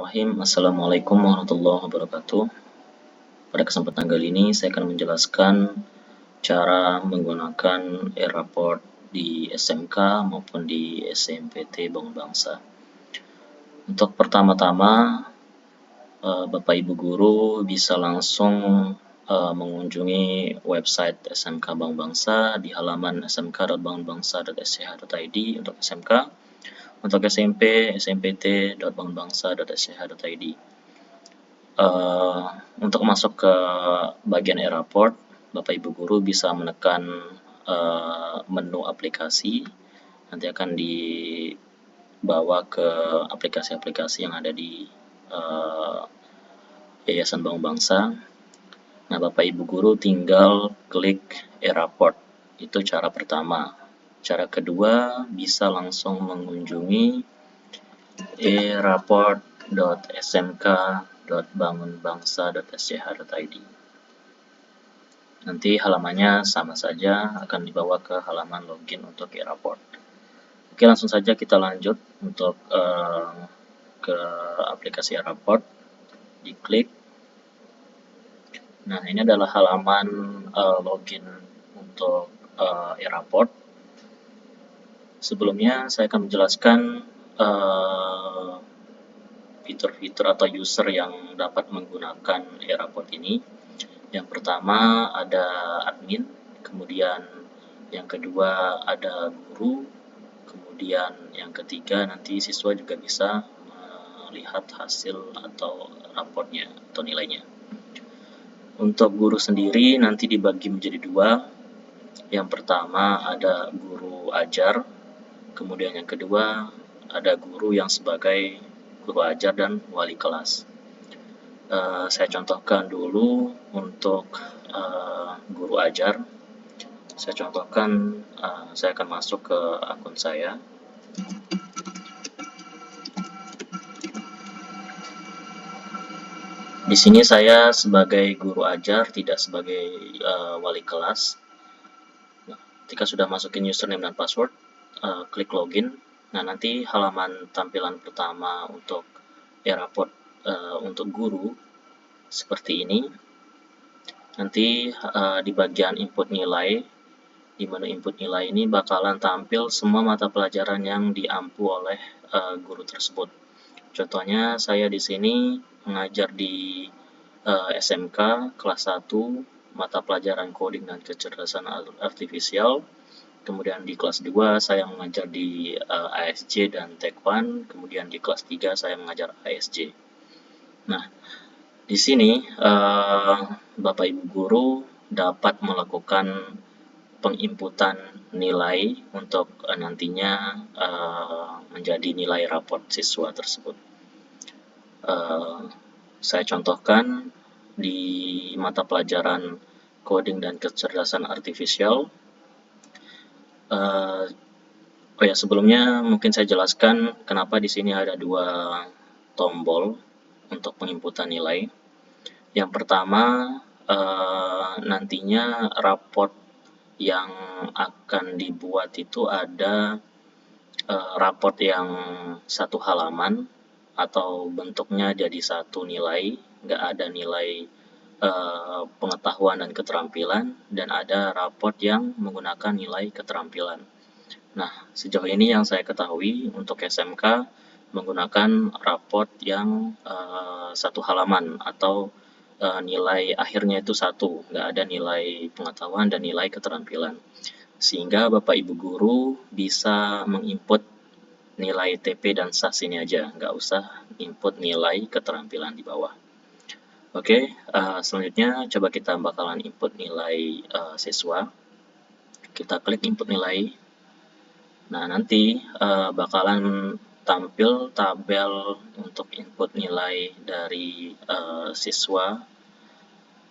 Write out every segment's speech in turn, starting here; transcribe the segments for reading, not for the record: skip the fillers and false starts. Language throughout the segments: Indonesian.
Bismillahirrahmanirrahim. Assalamualaikum warahmatullahi wabarakatuh. Pada kesempatan kali ini saya akan menjelaskan cara menggunakan e-raport di SMK maupun di SNMPT Bangun Bangsa. Untuk pertama-tama, Bapak Ibu Guru bisa langsung mengunjungi website SMK Bangun Bangsa di halaman smk.bangunbangsa.sch.id untuk SMK. Untuk SMP, smpt.bangunbangsa.sch.id. Untuk masuk ke bagian e-raport, Bapak Ibu Guru bisa menekan menu aplikasi. Nanti akan dibawa ke aplikasi-aplikasi yang ada di Yayasan Bangun Bangsa. Nah, Bapak Ibu Guru tinggal klik e-raport. Itu cara pertama. Cara kedua, bisa langsung mengunjungi e-raport.smk.bangunbangsa.sch.id. Nanti halamannya sama saja, akan dibawa ke halaman login untuk e-raport. Oke, langsung saja kita lanjut untuk ke aplikasi e-raport. Diklik. Nah, ini adalah halaman login untuk e-raport. Sebelumnya saya akan menjelaskan fitur-fitur atau user yang dapat menggunakan e-raport ini. Yang pertama ada admin, kemudian yang kedua ada guru, kemudian yang ketiga nanti siswa juga bisa melihat hasil atau raportnya atau nilainya. Untuk guru sendiri nanti dibagi menjadi dua. Yang pertama ada guru ajar, kemudian yang kedua ada guru yang sebagai guru ajar dan wali kelas. Saya contohkan dulu untuk guru ajar. Saya contohkan, saya akan masuk ke akun saya. Di sini saya sebagai guru ajar, tidak sebagai wali kelas. Nah, ketika sudah masukin username dan password, klik login. Nah, nanti halaman tampilan pertama untuk e-raport untuk guru seperti ini. Nanti di bagian input nilai, di menu input nilai ini bakalan tampil semua mata pelajaran yang diampu oleh guru tersebut. Contohnya saya di sini mengajar di SMK kelas 1 mata pelajaran coding dan kecerdasan artifisial. Kemudian di kelas 2 saya mengajar di ASJ dan Tekwan, kemudian di kelas 3 saya mengajar ASJ. Nah, di sini Bapak Ibu guru dapat melakukan penginputan nilai untuk nantinya menjadi nilai raport siswa tersebut. Saya contohkan di mata pelajaran coding dan kecerdasan artifisial. Sebelumnya mungkin saya jelaskan kenapa di sini ada dua tombol untuk penginputan nilai. Yang pertama, nantinya raport yang akan dibuat itu ada raport yang satu halaman atau bentuknya jadi satu nilai, nggak ada nilai pengetahuan dan keterampilan, dan ada raport yang menggunakan nilai keterampilan. Nah, sejauh ini yang saya ketahui untuk SMK menggunakan raport yang satu halaman atau nilai akhirnya itu satu, nggak ada nilai pengetahuan dan nilai keterampilan. Sehingga Bapak Ibu Guru bisa menginput nilai TP dan SAS ini aja, nggak usah input nilai keterampilan di bawah. Oke, selanjutnya coba kita bakalan input nilai siswa. Kita klik input nilai. Nah, nanti bakalan tampil tabel untuk input nilai dari siswa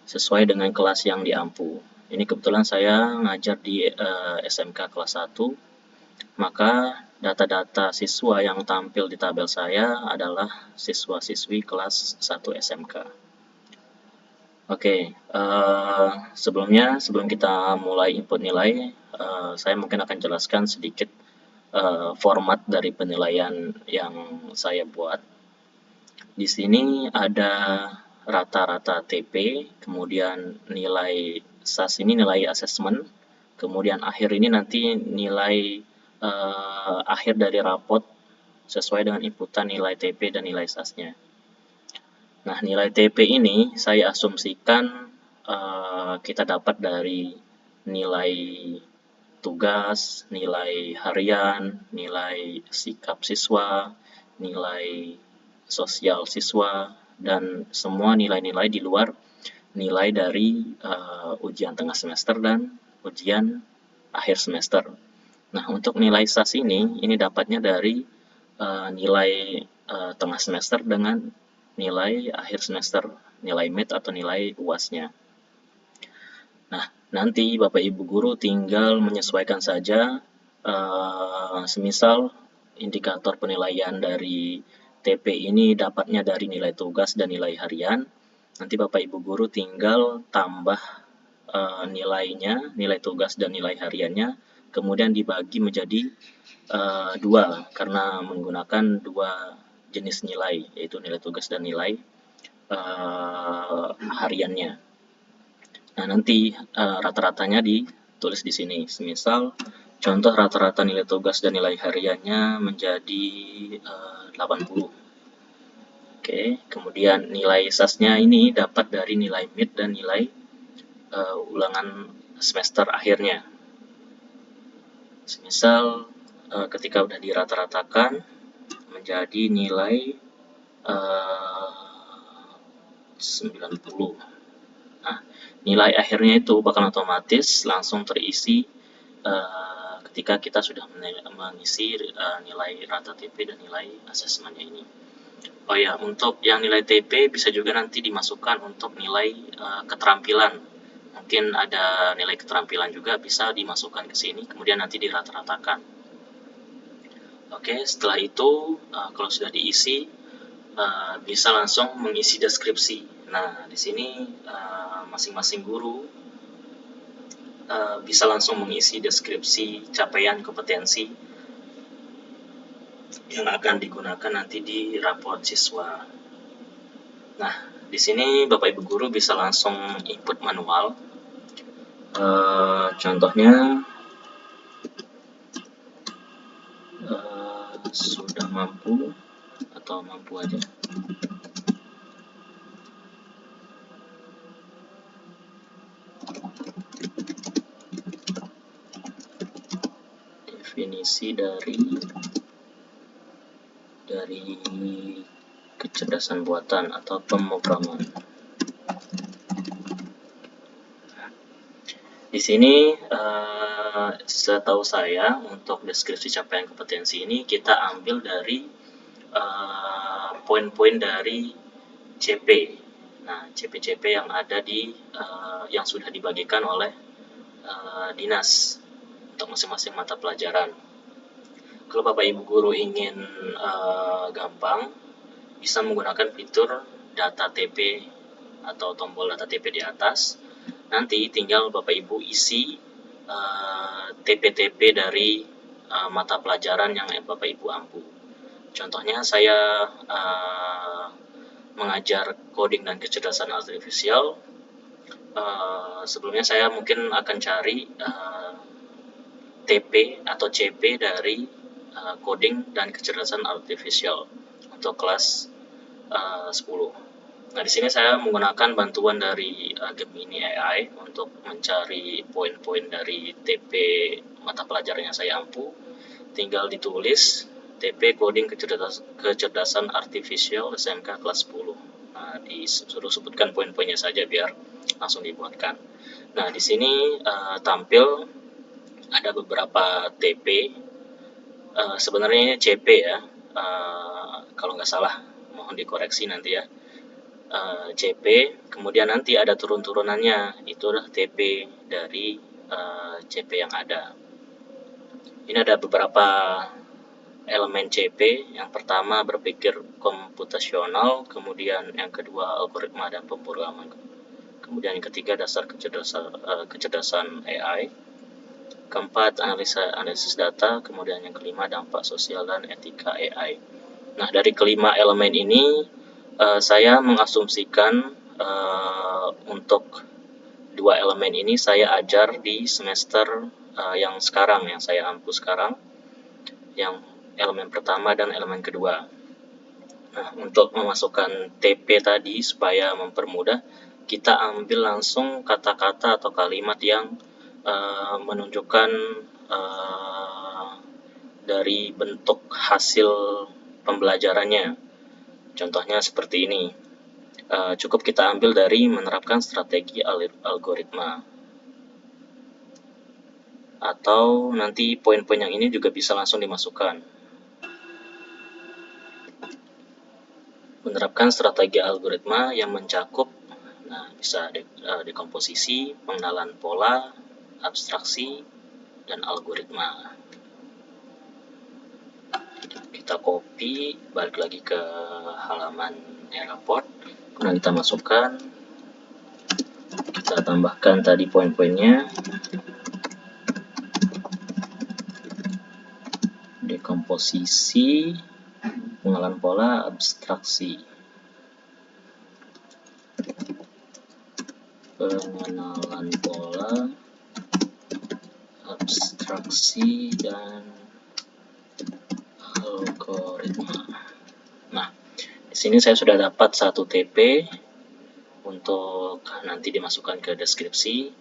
sesuai dengan kelas yang diampu. Ini kebetulan saya ngajar di SMK kelas 1, maka data-data siswa yang tampil di tabel saya adalah siswa-siswi kelas 1 SMK. Oke, sebelum kita mulai input nilai, saya mungkin akan jelaskan sedikit format dari penilaian yang saya buat. Di sini ada rata-rata TP, kemudian nilai SAS ini nilai asesmen, kemudian akhir ini nanti nilai akhir dari rapot sesuai dengan inputan nilai TP dan nilai SAS-nya. Nah, nilai TP ini saya asumsikan kita dapat dari nilai tugas, nilai harian, nilai sikap siswa, nilai sosial siswa, dan semua nilai-nilai di luar nilai dari ujian tengah semester dan ujian akhir semester. Nah, untuk nilai SAS ini dapatnya dari nilai tengah semester dengan nilai akhir semester, nilai mid atau nilai UAS-nya. Nah, nanti Bapak Ibu Guru tinggal menyesuaikan saja, semisal indikator penilaian dari TP ini dapatnya dari nilai tugas dan nilai harian, nanti Bapak Ibu Guru tinggal tambah nilainya, nilai tugas dan nilai hariannya, kemudian dibagi menjadi dua, karena menggunakan dua jenis nilai, yaitu nilai tugas dan nilai hariannya. Nah, nanti rata-ratanya ditulis di sini. Semisal contoh rata-rata nilai tugas dan nilai hariannya menjadi 80. Oke, kemudian nilai SAS-nya ini dapat dari nilai mid dan nilai ulangan semester akhirnya. Semisal ketika udah dirata-ratakan menjadi nilai 90. Nah, nilai akhirnya itu bakal otomatis langsung terisi ketika kita sudah mengisi nilai rata TP dan nilai asesmennya ini. Oh ya, untuk yang nilai TP bisa juga nanti dimasukkan untuk nilai keterampilan. Mungkin ada nilai keterampilan juga bisa dimasukkan ke sini, kemudian nanti dirata-ratakan. Oke, setelah itu kalau sudah diisi, bisa langsung mengisi deskripsi. Nah, di sini masing-masing guru bisa langsung mengisi deskripsi capaian kompetensi yang akan digunakan nanti di raport siswa. Nah, di sini Bapak Ibu Guru bisa langsung input manual. Contohnya sudah mampu atau mampu aja. Definisi dari kecerdasan buatan atau pemrograman. Di sini setahu saya untuk deskripsi capaian kompetensi ini kita ambil dari poin-poin dari CP. Nah, CP-CP yang ada di yang sudah dibagikan oleh dinas untuk masing-masing mata pelajaran. Kalau Bapak Ibu Guru ingin gampang, bisa menggunakan fitur data TP atau tombol data TP di atas. Nanti tinggal Bapak Ibu isi TP-TP dari mata pelajaran yang Bapak Ibu ampu. Contohnya saya mengajar coding dan kecerdasan artifisial. Sebelumnya saya mungkin akan cari TP atau CP dari coding dan kecerdasan artifisial untuk kelas 10. Nah, di sini saya menggunakan bantuan dari Gemini AI untuk mencari poin-poin dari TP mata pelajaran yang saya ampu. Tinggal ditulis TP coding kecerdasan artifisial SMK kelas 10. Nah, disuruh sebutkan poin-poinnya saja biar langsung dibuatkan. Nah, di sini tampil ada beberapa TP. Sebenarnya ini CP ya. Kalau nggak salah, mohon dikoreksi nanti ya. CP, kemudian nanti ada turun-turunannya, itulah TP dari CP yang ada. Ini ada beberapa elemen CP. Yang pertama berpikir komputasional, kemudian yang kedua algoritma dan pemrograman, kemudian yang ketiga dasar kecerdasan AI, keempat analisis data, kemudian yang kelima dampak sosial dan etika AI. Nah, dari kelima elemen ini Saya mengasumsikan untuk dua elemen ini saya ajar di semester yang sekarang, yang saya ampu sekarang, yang elemen pertama dan elemen kedua. Nah, untuk memasukkan TP tadi supaya mempermudah, kita ambil langsung kata-kata atau kalimat yang menunjukkan dari bentuk hasil pembelajarannya. Contohnya seperti ini. Cukup kita ambil dari menerapkan strategi algoritma. Atau nanti poin-poin yang ini juga bisa langsung dimasukkan. Menerapkan strategi algoritma yang mencakup, nah, bisa dekomposisi, pengenalan pola, abstraksi, dan algoritma. Kita copy, balik lagi ke halaman e-report, kemudian kita masukkan, kita tambahkan tadi poin-poinnya, dekomposisi, pengenalan pola, abstraksi. Pengenalan pola, abstraksi, dan algoritma. Nah, di sini saya sudah dapat satu TP untuk nanti dimasukkan ke deskripsi.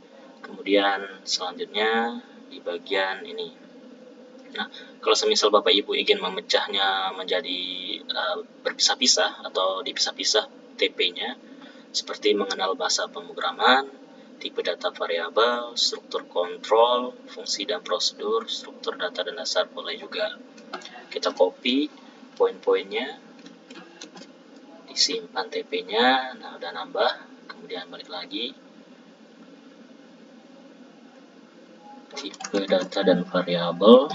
Kemudian selanjutnya di bagian ini. Nah, kalau semisal Bapak Ibu ingin memecahnya menjadi berpisah-pisah atau dipisah-pisah TP-nya, seperti mengenal bahasa pemrograman, tipe data variabel, struktur kontrol, fungsi dan prosedur, struktur data dan dasar, boleh juga. Kita copy poin-poinnya, disimpan TP-nya, nah udah nambah, kemudian balik lagi, tipe data dan variabel,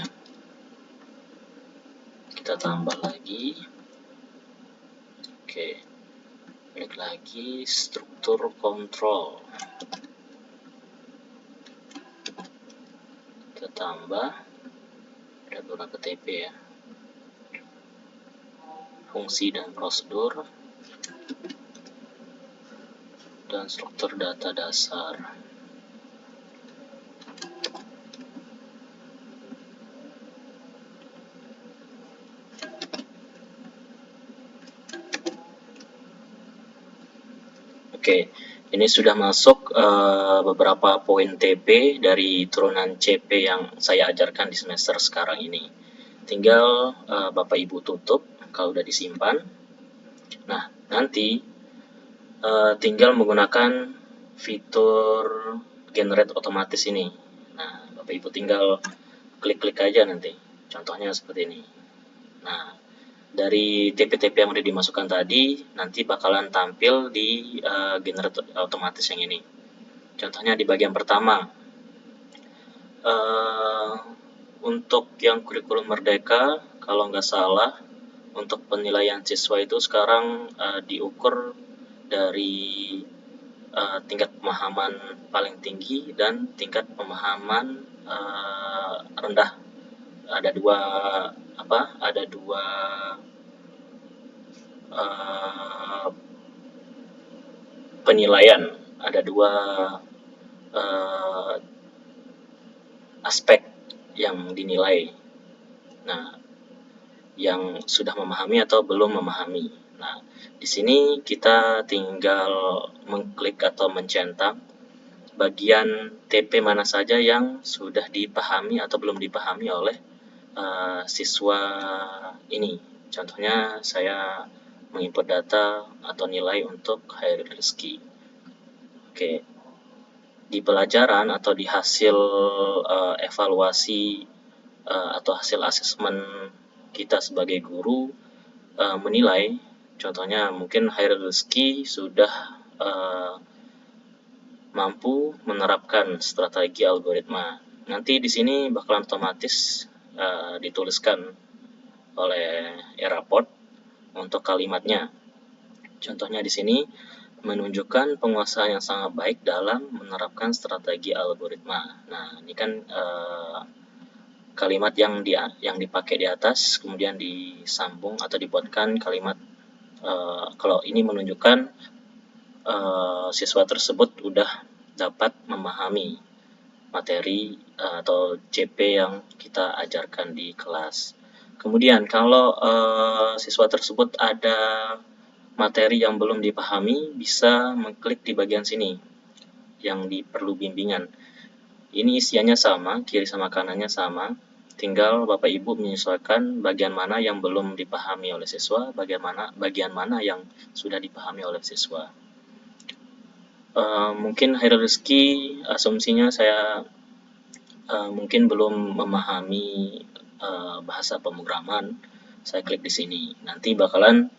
kita tambah lagi, oke, balik lagi, struktur kontrol, kita tambah, ada beberapa TP ya, fungsi dan prosedur, dan struktur data dasar. Oke, ini sudah masuk beberapa poin TP dari turunan CP yang saya ajarkan di semester sekarang ini. Tinggal Bapak Ibu tutup kalau sudah disimpan. Nah, nanti tinggal menggunakan fitur generate otomatis ini. Nah, Bapak Ibu tinggal klik-klik aja nanti. Contohnya seperti ini. Nah, dari TP-TP yang udah dimasukkan tadi, nanti bakalan tampil di generate otomatis yang ini. Contohnya di bagian pertama, untuk yang kurikulum merdeka, kalau nggak salah, untuk penilaian siswa itu sekarang diukur dari tingkat pemahaman paling tinggi dan tingkat pemahaman rendah. Ada dua penilaian, ada dua aspek yang dinilai. Nah, yang sudah memahami atau belum memahami. Nah, di sini kita tinggal mengklik atau mencentang bagian TP mana saja yang sudah dipahami atau belum dipahami oleh siswa ini. Contohnya saya menginput data atau nilai untuk Hairil Rizky. Oke, di pelajaran atau di hasil evaluasi atau hasil asesmen kita sebagai guru menilai, contohnya mungkin Hairil Rizky sudah mampu menerapkan strategi algoritma. Nanti di sini bakalan otomatis dituliskan oleh e-report untuk kalimatnya. Contohnya di sini menunjukkan penguasaan yang sangat baik dalam menerapkan strategi algoritma. Nah, ini kan kalimat yang dipakai di atas, kemudian disambung atau dibuatkan kalimat Kalau ini menunjukkan siswa tersebut udah dapat memahami materi atau CP yang kita ajarkan di kelas. Kemudian kalau siswa tersebut ada materi yang belum dipahami, bisa mengklik di bagian sini yang perlu bimbingan. Ini isiannya sama, kiri sama kanannya sama, tinggal Bapak Ibu menyesuaikan bagian mana yang belum dipahami oleh siswa, bagian mana yang sudah dipahami oleh siswa. Mungkin Hairul Rizky, asumsinya saya mungkin belum memahami bahasa pemrograman. Saya klik di sini, nanti bakalan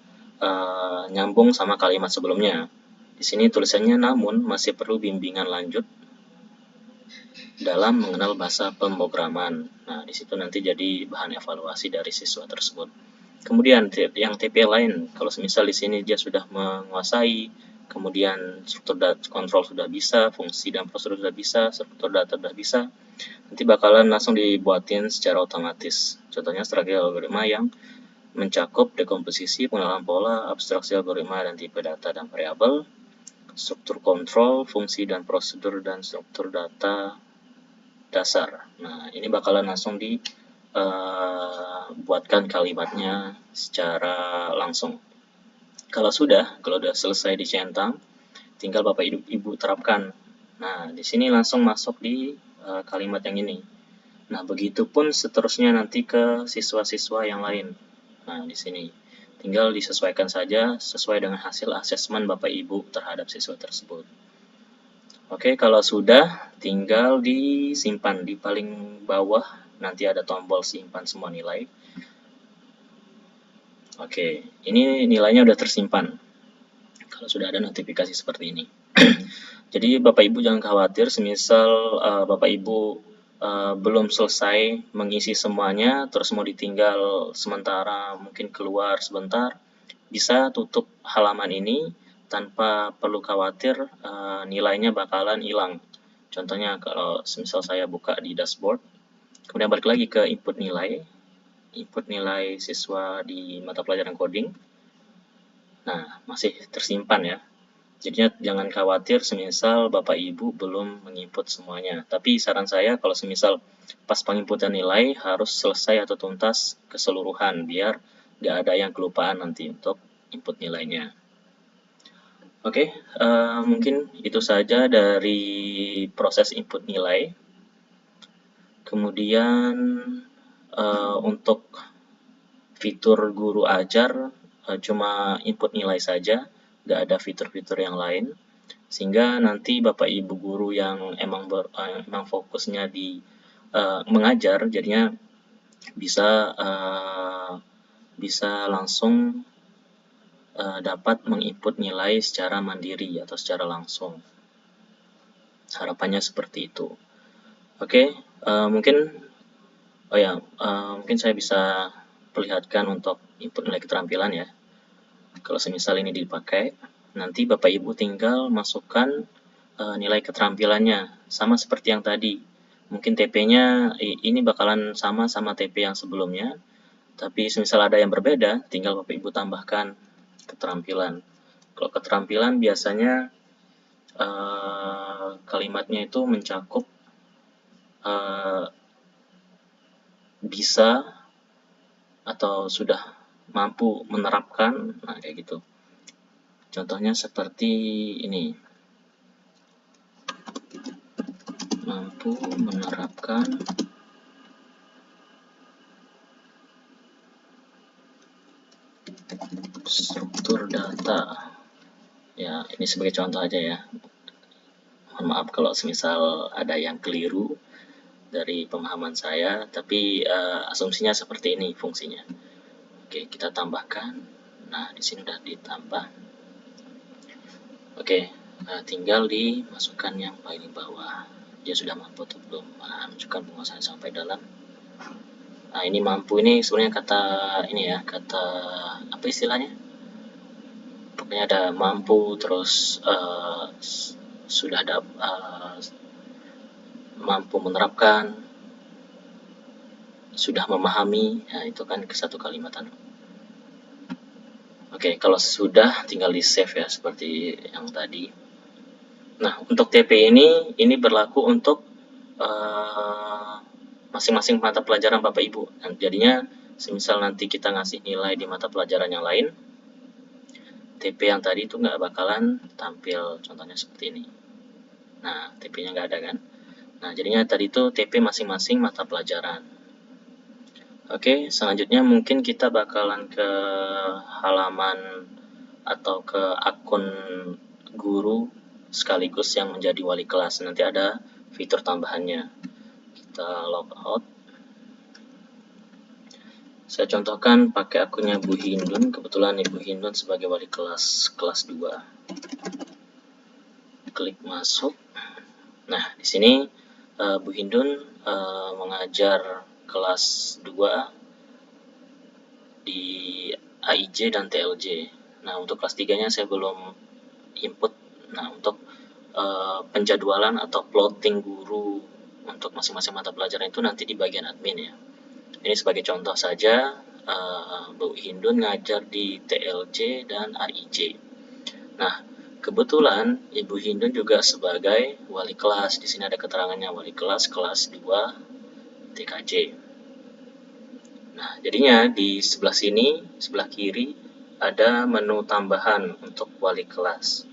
nyambung sama kalimat sebelumnya. Di sini tulisannya namun masih perlu bimbingan lanjut dalam mengenal bahasa pemrograman. Nah, di situ nanti jadi bahan evaluasi dari siswa tersebut. Kemudian yang TP lain, kalau semisal di sini dia sudah menguasai, kemudian struktur data kontrol sudah bisa, fungsi dan prosedur sudah bisa, struktur data sudah bisa, nanti bakalan langsung dibuatin secara otomatis. Contohnya strategi algoritma yang mencakup dekomposisi, pengenalan pola, abstraksi algoritma dan tipe data dan variabel, struktur kontrol, fungsi dan prosedur, dan struktur data dasar. Nah, ini bakalan langsung dibuatkan kalimatnya secara langsung. Kalau sudah selesai dicentang, tinggal Bapak Ibu terapkan. Nah, di sini langsung masuk di kalimat yang ini. Nah, begitupun seterusnya nanti ke siswa-siswa yang lain. Nah, di sini tinggal disesuaikan saja sesuai dengan hasil asesmen Bapak Ibu terhadap siswa tersebut. Oke, kalau sudah tinggal disimpan di paling bawah, nanti ada tombol simpan semua nilai. Oke, ini nilainya udah tersimpan kalau sudah ada notifikasi seperti ini. Jadi Bapak Ibu jangan khawatir semisal Bapak Ibu belum selesai mengisi semuanya, terus mau ditinggal sementara, mungkin keluar sebentar, bisa tutup halaman ini tanpa perlu khawatir nilainya bakalan hilang. Contohnya kalau semisal saya buka di dashboard, kemudian balik lagi ke input nilai siswa di mata pelajaran coding. Nah, masih tersimpan ya. Jadinya jangan khawatir semisal Bapak Ibu belum menginput semuanya. Tapi saran saya kalau semisal pas penginputan nilai harus selesai atau tuntas keseluruhan biar nggak ada yang kelupaan nanti untuk input nilainya. Oke, mungkin itu saja dari proses input nilai. Kemudian untuk fitur guru ajar cuma input nilai saja, nggak ada fitur-fitur yang lain, sehingga nanti Bapak Ibu guru yang emang fokusnya di mengajar, jadinya bisa langsung dapat menginput nilai secara mandiri atau secara langsung. Harapannya seperti itu. Oke, mungkin mungkin saya bisa perlihatkan untuk input nilai keterampilan ya. Kalau semisal ini dipakai, nanti Bapak Ibu tinggal masukkan nilai keterampilannya, sama seperti yang tadi. Mungkin TP-nya ini bakalan sama TP yang sebelumnya, tapi semisal ada yang berbeda, tinggal Bapak Ibu tambahkan keterampilan. Kalau keterampilan biasanya kalimatnya itu mencakup bisa atau sudah mampu menerapkan, nah kayak gitu. Contohnya seperti ini, mampu menerapkan struktur data. Ya, ini sebagai contoh aja ya. Mohon maaf kalau semisal ada yang keliru dari pemahaman saya, tapi asumsinya seperti ini fungsinya. Oke, kita tambahkan. Nah, di sini sudah ditambah. Oke, tinggal dimasukkan yang paling bawah. Dia sudah mampu atau belum menunjukkan penguasaan sampai dalam. Nah, ini mampu ini sebenarnya kata ini ya, kata apa istilahnya? Pokoknya ada mampu, terus sudah ada mampu menerapkan, sudah memahami, nah itu kan satu kalimatan. Oke, kalau sudah tinggal di save ya seperti yang tadi. Nah, untuk TP ini berlaku untuk masing-masing mata pelajaran Bapak Ibu. Dan jadinya semisal nanti kita ngasih nilai di mata pelajaran yang lain, TP yang tadi itu nggak bakalan tampil, contohnya seperti ini. Nah, TP-nya nggak ada kan? Nah, jadinya tadi itu TP masing-masing mata pelajaran. Oke, selanjutnya mungkin kita bakalan ke halaman atau ke akun guru sekaligus yang menjadi wali kelas. Nanti ada fitur tambahannya. Kita log out. Saya contohkan pakai akunnya Bu Hindun. Kebetulan Ibu Hindun sebagai wali kelas 2. Klik masuk. Nah, di sini Bu Hindun mengajar kelas 2 di AIJ dan TLJ. Nah, untuk kelas 3-nya saya belum input. Nah, untuk penjadwalan atau plotting guru untuk masing-masing mata pelajaran itu nanti di bagian admin ya. Ini sebagai contoh saja, Bu Hindun ngajar di TLJ dan AIJ. Nah, kebetulan Ibu Hindun juga sebagai wali kelas. Di sini ada keterangannya wali kelas 2 TKJ. Nah, jadinya di sebelah sini, sebelah kiri, ada menu tambahan untuk wali kelas.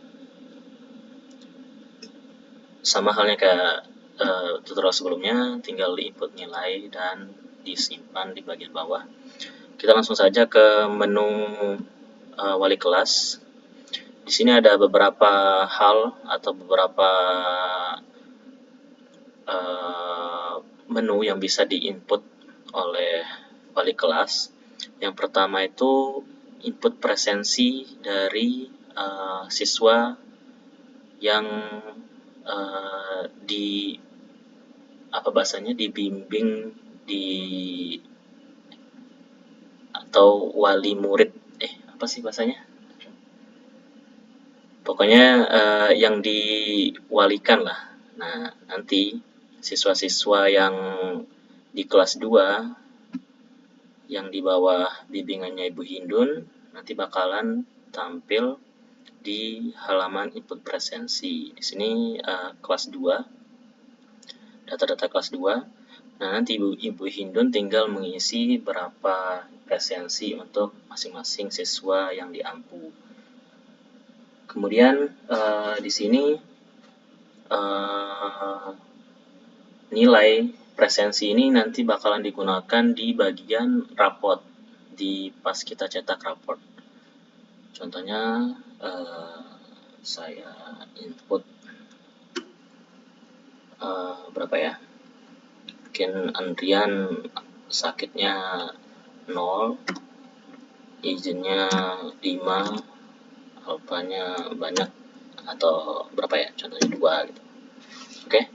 Sama halnya kayak tutorial sebelumnya, tinggal input nilai dan disimpan di bagian bawah. Kita langsung saja ke menu wali kelas. Di sini ada beberapa hal atau beberapa menu yang bisa diinput oleh wali kelas. Yang pertama itu input presensi dari siswa yang dibimbing di atau wali murid, apa sih bahasanya? Pokoknya yang diwalikan lah. Nah, nanti siswa-siswa yang di kelas 2 yang di bawah bimbingannya Ibu Hindun nanti bakalan tampil di halaman input presensi. Di sini kelas 2, data-data kelas 2. Nah, nanti Ibu Hindun tinggal mengisi berapa presensi untuk masing-masing siswa yang diampu. Kemudian di sini nilai presensi ini nanti bakalan digunakan di bagian raport pas kita cetak raport. Contohnya saya input berapa ya? Mungkin Andrian sakitnya 0, izinnya 5, alfanya banyak atau berapa ya? Contohnya 2 gitu. Oke.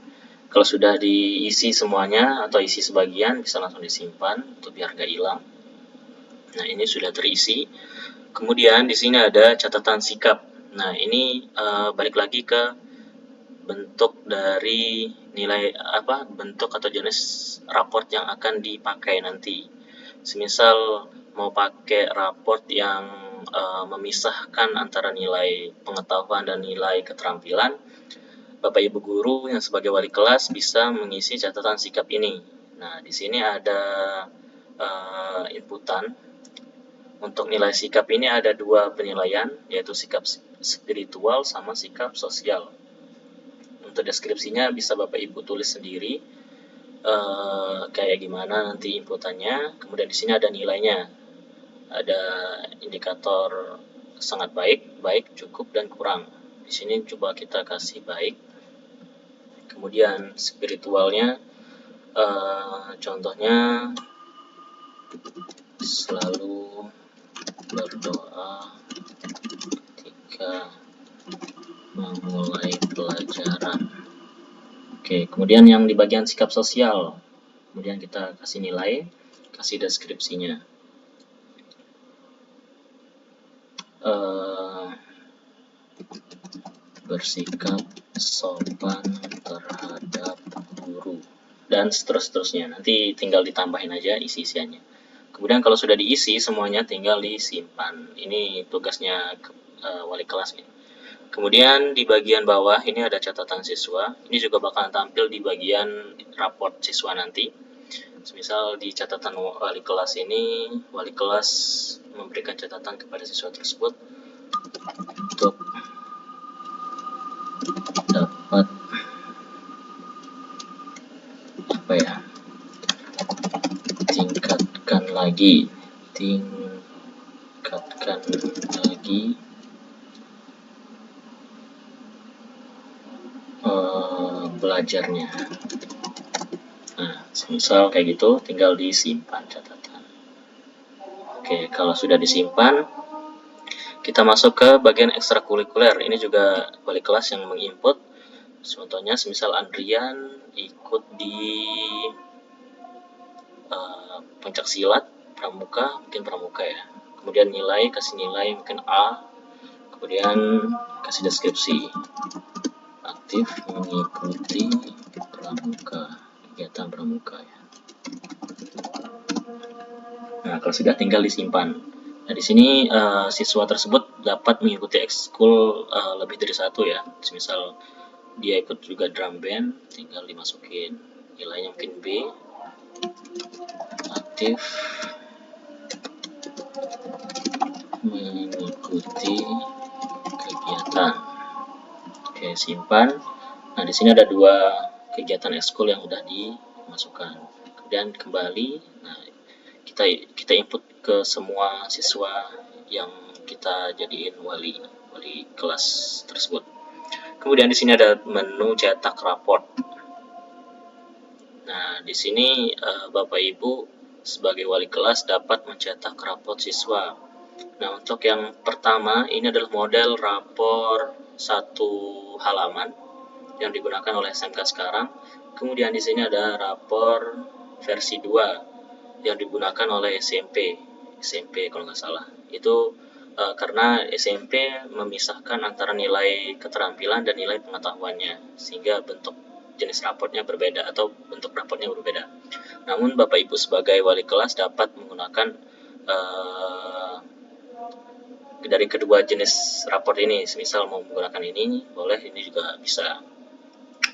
Kalau sudah diisi semuanya atau isi sebagian, bisa langsung disimpan untuk biar nggak hilang. Nah, ini sudah terisi. Kemudian di sini ada catatan sikap. Nah, ini balik lagi ke bentuk dari nilai bentuk atau jenis raport yang akan dipakai nanti. Semisal mau pakai raport yang memisahkan antara nilai pengetahuan dan nilai keterampilan, Bapak Ibu guru yang sebagai wali kelas bisa mengisi catatan sikap ini. Nah, di sini ada inputan. Untuk nilai sikap ini ada 2 penilaian, yaitu sikap spiritual sama sikap sosial. Untuk deskripsinya bisa Bapak Ibu tulis sendiri kayak gimana nanti inputannya. Kemudian di sini ada nilainya, ada indikator sangat baik, baik, cukup, dan kurang. Di sini coba kita kasih baik. Kemudian spiritualnya, contohnya selalu berdoa ketika memulai pelajaran. Oke, kemudian yang di bagian sikap sosial, kemudian kita kasih nilai, kasih deskripsinya. Bersikap sopan terhadap guru dan seterusnya. Nanti tinggal ditambahin aja isi-isiannya. Kemudian kalau sudah diisi semuanya tinggal disimpan. Ini tugasnya wali kelas. Kemudian di bagian bawah ini ada catatan siswa. Ini juga bakalan tampil di bagian raport siswa nanti. Misal di catatan wali kelas ini, wali kelas memberikan catatan kepada siswa tersebut untuk dapat tingkatkan lagi belajarnya. Nah, misal kayak gitu, tinggal disimpan catatan. Oke, kalau sudah disimpan, kita masuk ke bagian ekstrakurikuler. Ini juga wali kelas yang menginput. Contohnya, semisal Andrian ikut di pencak silat, pramuka, mungkin pramuka ya. Kemudian nilai, kasih nilai mungkin A. Kemudian kasih deskripsi. Aktif mengikuti pramuka, kegiatan pramuka ya. Nah, kalau sudah tinggal disimpan. Nah, di sini siswa tersebut dapat mengikuti ekskul lebih dari satu ya. Misal dia ikut juga drum band, tinggal dimasukin nilainya mungkin B. Aktif mengikuti kegiatan. Oke, simpan. Nah, di sini ada 2 kegiatan ekskul yang sudah dimasukkan. Kemudian kembali. Nah, kita input ke semua siswa yang kita jadiin wali kelas tersebut. Kemudian di sini ada menu cetak raport. Nah, di sini Bapak Ibu sebagai wali kelas dapat mencetak raport siswa. Nah, untuk yang pertama ini adalah model rapor 1 halaman yang digunakan oleh SMK sekarang. Kemudian di sini ada rapor versi 2 yang digunakan oleh SMP kalau nggak salah. Itu karena SMP memisahkan antara nilai keterampilan dan nilai pengetahuannya, sehingga bentuk jenis raportnya berbeda atau bentuk raportnya berbeda. Namun Bapak Ibu sebagai wali kelas dapat menggunakan dari kedua jenis raport ini. Misal mau menggunakan ini boleh, ini juga bisa.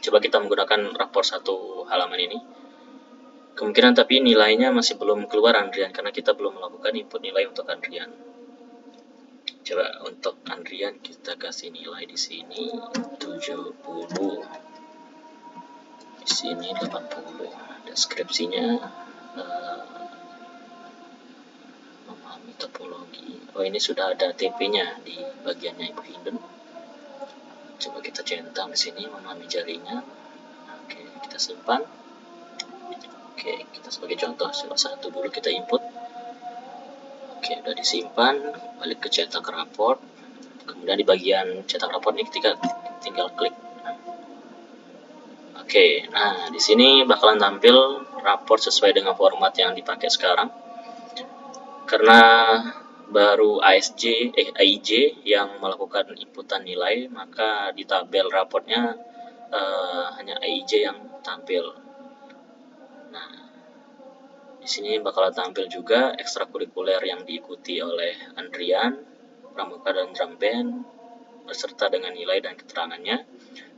Coba kita menggunakan rapor 1 halaman ini. Kemungkinan tapi nilainya masih belum keluar Andrian, karena kita belum melakukan input nilai untuk Andrian. Coba untuk Andrian kita kasih nilai di sini 70, di sini 80. Deskripsinya memahami topologi. Oh, ini sudah ada TP-nya di bagiannya Ibu Hinden. Coba kita centang di sini, memahami jaringan. Oke, kita simpan. Oke, kita sebagai contoh salah satu dulu kita input. Oke, udah disimpan, balik ke cetak raport. Kemudian di bagian cetak raport ini kita tinggal klik. Oke, nah di sini bakalan tampil raport sesuai dengan format yang dipakai sekarang. Karena baru AIJ yang melakukan inputan nilai, maka di tabel raportnya hanya AIJ yang tampil. Nah, di sini bakal tampil juga ekstrakurikuler yang diikuti oleh Andrian, pramuka dan drum band, beserta dengan nilai dan keterangannya.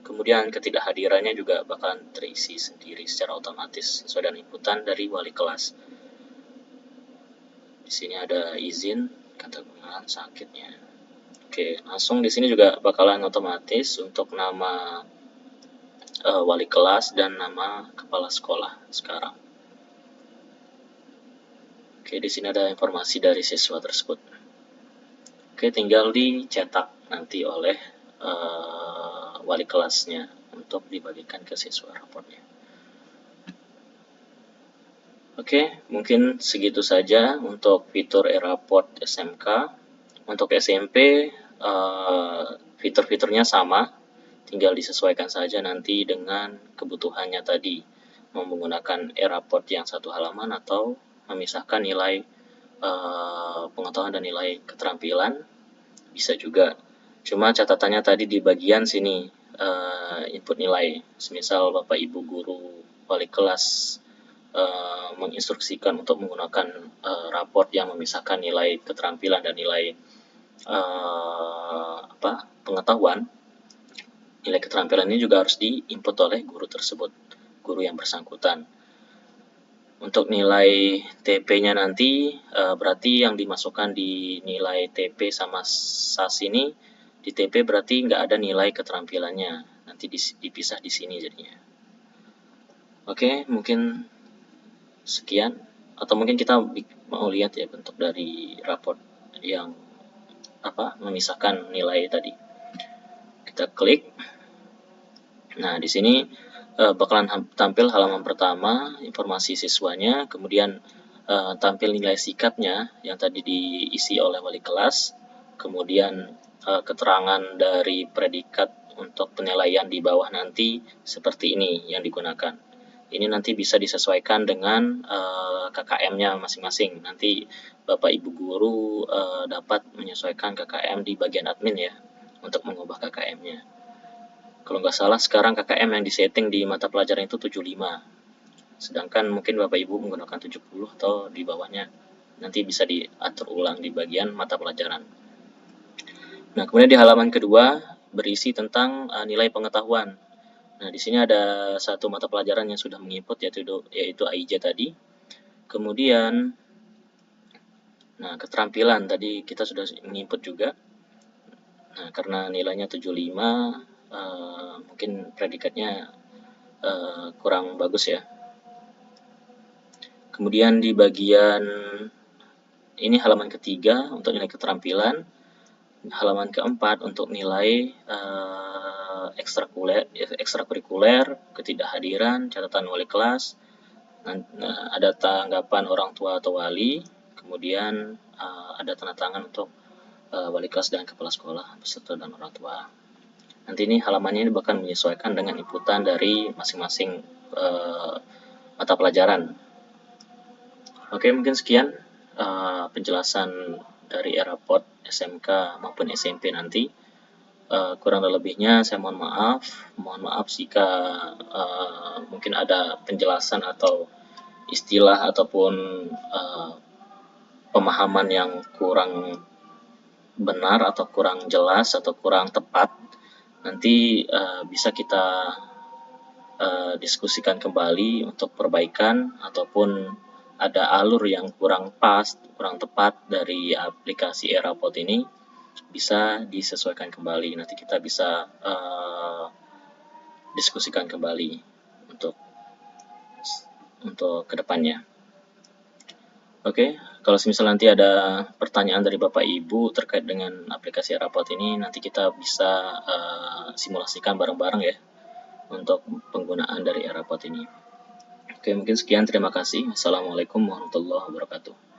Kemudian ketidakhadirannya juga bakalan terisi sendiri secara otomatis sesuai dengan inputan dari wali kelas. Di sini ada izin, kata gunaan, sakitnya. Oke, langsung di sini juga bakalan otomatis untuk nama wali kelas dan nama kepala sekolah sekarang. Oke, di sini ada informasi dari siswa tersebut. Oke, tinggal dicetak nanti oleh wali kelasnya untuk dibagikan ke siswa raportnya. Oke, mungkin segitu saja untuk fitur e-raport SMK. Untuk SMP, fitur-fiturnya sama, tinggal disesuaikan saja nanti dengan kebutuhannya tadi. Mau menggunakan e-raport yang 1 halaman atau memisahkan nilai pengetahuan dan nilai keterampilan, bisa juga. Cuma catatannya tadi di bagian sini, input nilai. Semisal Bapak Ibu guru wali kelas menginstruksikan untuk menggunakan raport yang memisahkan nilai keterampilan dan nilai pengetahuan, nilai keterampilan ini juga harus diinput oleh guru tersebut, guru yang bersangkutan. Untuk nilai TP-nya nanti berarti yang dimasukkan di nilai TP sama SAS ini, di TP berarti nggak ada nilai keterampilannya, nanti dipisah di sini jadinya. Oke, mungkin sekian, atau mungkin kita mau lihat ya bentuk dari raport yang memisahkan nilai tadi. Kita klik. Nah, di sini bakalan tampil halaman pertama, informasi siswanya, kemudian tampil nilai sikapnya yang tadi diisi oleh wali kelas, kemudian keterangan dari predikat untuk penilaian di bawah nanti seperti ini yang digunakan. Ini nanti bisa disesuaikan dengan KKM-nya masing-masing. Nanti Bapak Ibu guru dapat menyesuaikan KKM di bagian admin ya, untuk mengubah KKM-nya. Kalau nggak salah sekarang KKM yang disetting di mata pelajaran itu 75. Sedangkan mungkin Bapak Ibu menggunakan 70 atau di bawahnya. Nanti bisa diatur ulang di bagian mata pelajaran. Nah, kemudian di halaman kedua berisi tentang nilai pengetahuan. Nah, di sini ada satu mata pelajaran yang sudah menginput yaitu AIJ tadi. Kemudian, nah keterampilan tadi kita sudah menginput juga. Nah, karena nilainya 75, mungkin predikatnya kurang bagus ya. Kemudian di bagian ini halaman ketiga untuk nilai keterampilan, halaman keempat untuk nilai ekstrakurikuler, ketidakhadiran, catatan wali kelas, ada tanggapan orang tua atau wali, kemudian ada tanda tangan untuk wali kelas dan kepala sekolah, peserta dan orang tua. Nanti ini halamannya bahkan menyesuaikan dengan inputan dari masing-masing mata pelajaran. Oke, mungkin sekian penjelasan dari e-raport SMK maupun SMP nanti. Kurang lebihnya saya mohon maaf. Mohon maaf jika mungkin ada penjelasan atau istilah ataupun pemahaman yang kurang benar atau kurang jelas atau kurang tepat. Nanti bisa kita diskusikan kembali untuk perbaikan, ataupun ada alur yang kurang pas, kurang tepat dari aplikasi e-raport ini, bisa disesuaikan kembali. Nanti kita bisa diskusikan kembali untuk kedepannya. Oke, kalau semisal nanti ada pertanyaan dari Bapak Ibu terkait dengan aplikasi e-raport ini, nanti kita bisa simulasikan bareng-bareng ya untuk penggunaan dari e-raport ini. Oke, mungkin sekian. Terima kasih. Assalamualaikum warahmatullahi wabarakatuh.